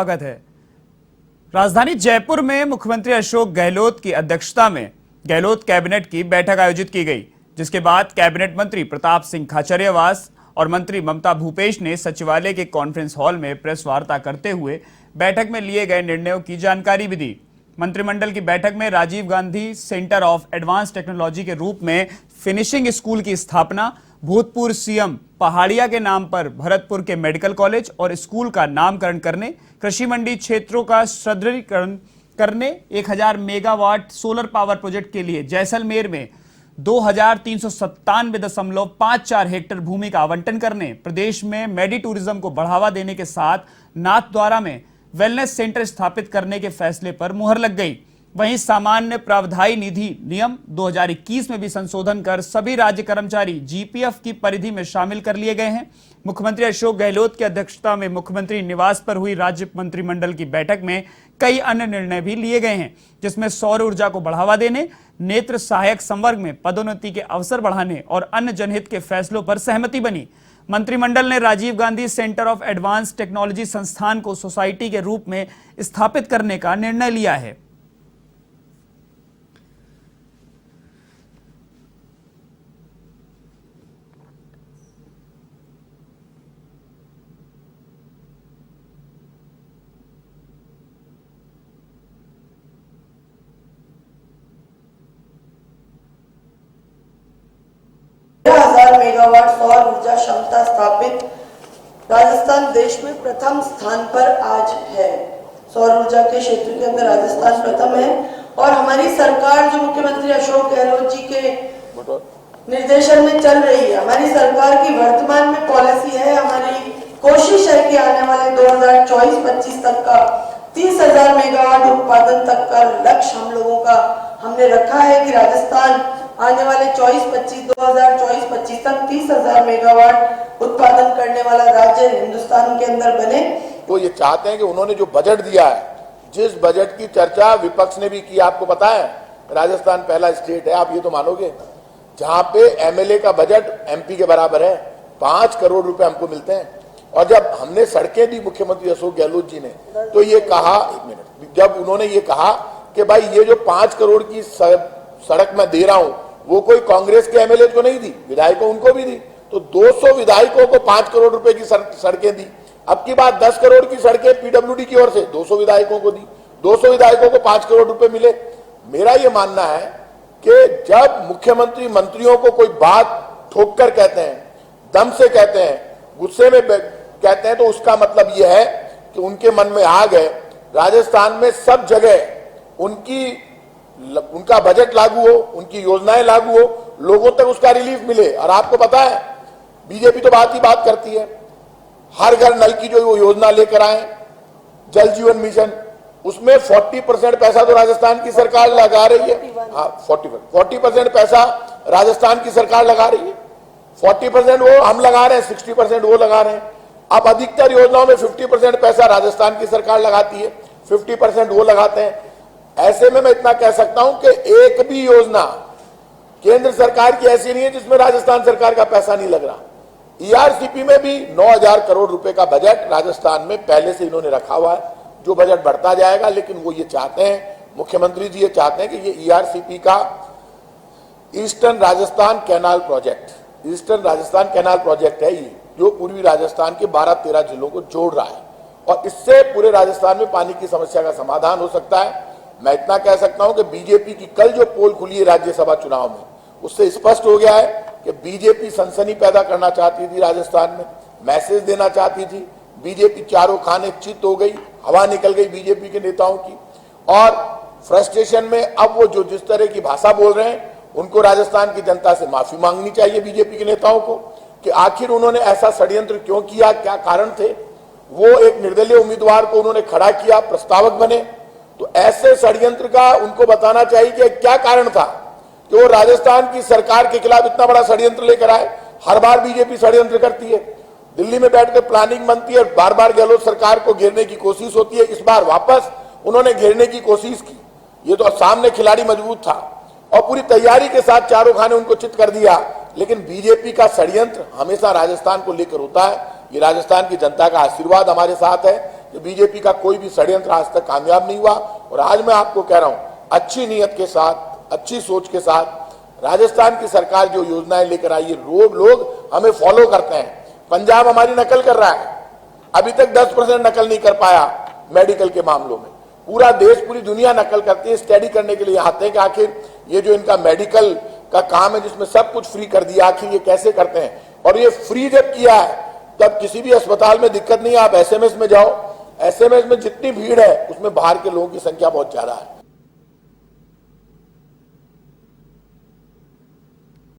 स्वागत है। राजधानी जयपुर में मुख्यमंत्री अशोक गहलोत की अध्यक्षता में गहलोत कैबिनेट की बैठक आयोजित की गई, जिसके बाद कैबिनेट मंत्री प्रताप सिंह खाचरियावास और मंत्री ममता भूपेश ने सचिवालय के कॉन्फ्रेंस हॉल में प्रेस वार्ता करते हुए बैठक में लिए गए निर्णयों की जानकारी भी दी। मंत्रिमंडल की बैठक में Rajiv Gandhi centre of advance technology के रूप में फिनिशिंग स्कूल की स्थापना, भूतपूर्व सीएम पहाड़िया के नाम पर भरतपुर के मेडिकल कॉलेज और स्कूल का नामकरण करने, कृषि मंडी क्षेत्रों का सुदृढ़ीकरण करने, 1000 मेगावाट सोलर पावर प्रोजेक्ट के लिए जैसलमेर में 2397.54 हेक्टेयर भूमि का आवंटन करने, प्रदेश में मेडी टूरिज्म को बढ़ावा देने के साथ नाथद्वारा में वेलनेस सेंटर स्थापित करने के फैसले पर मुहर लग गई। वहीं सामान्य प्रावधायी निधि नियम 2021 में भी संशोधन कर सभी राज्य कर्मचारी जीपीएफ की परिधि में शामिल कर लिए गए हैं। मुख्यमंत्री अशोक गहलोत की अध्यक्षता में मुख्यमंत्री निवास पर हुई राज्य मंत्रिमंडल की बैठक में कई अन्य निर्णय भी लिए गए हैं, जिसमें सौर ऊर्जा को बढ़ावा देने, नेत्र सहायक संवर्ग में पदोन्नति के अवसर बढ़ाने और अन्य जनहित के फैसलों पर सहमति बनी। मंत्रिमंडल ने Rajiv Gandhi centre of advance technology संस्थान को सोसाइटी के रूप में स्थापित करने का निर्णय लिया है। मेगावाट सौर ऊर्जा क्षमता स्थापित राजस्थान देश में प्रथम स्थान पर आज है। सौर ऊर्जा के क्षेत्र के अंदर राजस्थान प्रथम है और हमारी सरकार जो मुख्यमंत्री अशोक गहलोत जी के निर्देशन में चल रही है, हमारी सरकार की वर्तमान में पॉलिसी है, हमारी कोशिश है कि आने वाले 2024-25 तक का 30,000 मेगावाट उत्पादन तक का लक्ष्य हम लोगों का हमने रखा है कि राजस्थान आने वाले 2024-25 तक 30,000 मेगावाट उत्पादन करने वाला राज्य हिंदुस्तान के अंदर बने। तो ये चाहते हैं कि उन्होंने जो बजट दिया है, जिस बजट की चर्चा विपक्ष ने भी की, आपको पता है राजस्थान पहला स्टेट है, आप ये तो मानोगे, जहां पे एमएलए का बजट एमपी के बराबर है। 5 करोड़ रुपए हमको मिलते हैं। और जब हमने सड़कें दी मुख्यमंत्री अशोक गहलोत जी ने, तो ये कहा, एक मिनट, जब उन्होंने ये कहा कि भाई ये जो 5 करोड़ की सड़क मैं दे रहा हूं, वो कोई कांग्रेस के एमएलए को नहीं दी, विधायकों उनको भी दी। तो 200 विधायकों को 5 करोड़ रुपए की सड़कें दी। अब की बात 10 करोड़ की सड़कें पीडब्ल्यूडी की ओर से 200 विधायकों को दी। 200 विधायकों को 5 करोड़ रुपए मिले। मेरा ये मानना है कि जब मुख्यमंत्री मंत्रियों को कोई बात ठोक कर कहते हैं, दम से कहते हैं, गुस्से में कहते हैं, तो उसका मतलब यह है कि उनके मन में आग है। राजस्थान में सब जगह उनका बजट लागू हो, उनकी योजनाएं लागू हो, लोगों तक उसका रिलीफ मिले। और आपको पता है बीजेपी तो बात ही बात करती है, हर घर नल की जो वो योजना लेकर आए, जल जीवन मिशन, उसमें 40% पैसा तो राजस्थान की सरकार लगा रही है। हाँ, 40% पैसा राजस्थान की सरकार लगा रही है। 40% वो हम लगा रहे हैं, 60% वो लगा रहे हैं। अब अधिकतर योजनाओं में 50% पैसा राजस्थान की सरकार लगाती है, 50% वो लगाते हैं। ऐसे में मैं इतना कह सकता हूं कि एक भी योजना केंद्र सरकार की ऐसी नहीं है जिसमें राजस्थान सरकार का पैसा नहीं लग रहा। ईआरसीपी में भी 9,000 करोड़ रुपए का बजट राजस्थान में पहले से इन्होंने रखा हुआ है, जो बजट बढ़ता जाएगा। लेकिन वो ये चाहते हैं, मुख्यमंत्री जी ये चाहते हैं कि ये ईआरसीपी का ईस्टर्न राजस्थान कैनाल प्रोजेक्ट है, ये जो पूर्वी राजस्थान के 12-13 जिलों को जोड़ रहा है और इससे पूरे राजस्थान में पानी की समस्या का समाधान हो सकता है। मैं इतना कह सकता हूं कि बीजेपी की कल जो पोल खुली है राज्यसभा चुनाव में, उससे स्पष्ट हो गया है कि बीजेपी सनसनी पैदा करना चाहती थी, राजस्थान में मैसेज देना चाहती थी। बीजेपी चारों खाने चित हो गई, हवा निकल गई बीजेपी के नेताओं की। और फ्रस्ट्रेशन में अब वो जो जिस तरह की भाषा बोल रहे हैं, उनको राजस्थान की जनता से माफी मांगनी चाहिए बीजेपी के नेताओं को कि आखिर उन्होंने ऐसा षड्यंत्र क्यों किया, क्या कारण थे। वो एक निर्दलीय उम्मीदवार को उन्होंने खड़ा किया, प्रस्तावक बने, तो ऐसे षड्यंत्र का उनको बताना चाहिए कि क्या कारण था कि वो राजस्थान की सरकार के खिलाफ इतना बड़ा षड्यंत्र लेकर आए। हर बार बीजेपी षड्यंत्र करती है, दिल्ली में बैठकर प्लानिंग बनती है, बार बार गहलोत सरकार को घेरने की कोशिश होती है। इस बार वापस उन्होंने घेरने की कोशिश की। ये तो सामने खिलाड़ी मजबूत था और पूरी तैयारी के साथ चारों खाने उनको चित कर दिया। लेकिन बीजेपी का षड्यंत्र हमेशा राजस्थान को लेकर होता है। ये राजस्थान की जनता का आशीर्वाद हमारे साथ है, कि बीजेपी का कोई भी षड्यंत्र आज तक कामयाब नहीं हुआ। और आज मैं आपको कह रहा हूं, अच्छी नीयत के साथ, अच्छी सोच के साथ राजस्थान की सरकार जो योजनाएं लेकर आई है, लोग हमें फॉलो करते हैं। पंजाब हमारी नकल कर रहा है, अभी तक 10% नकल नहीं कर पाया मेडिकल के मामलों में। पूरा देश, पूरी दुनिया नकल करती है, स्टडी करने के लिए आते हैं कि आखिर ये जो इनका मेडिकल का काम है जिसमें सब कुछ फ्री कर दिया, आखिर ये कैसे करते हैं। और ये फ्री जब किया है तब किसी भी अस्पताल में दिक्कत नहीं है। आप एसएमएस में जाओ, एसएमएस में जितनी भीड़ है उसमें बाहर के लोगों की संख्या बहुत ज्यादा है।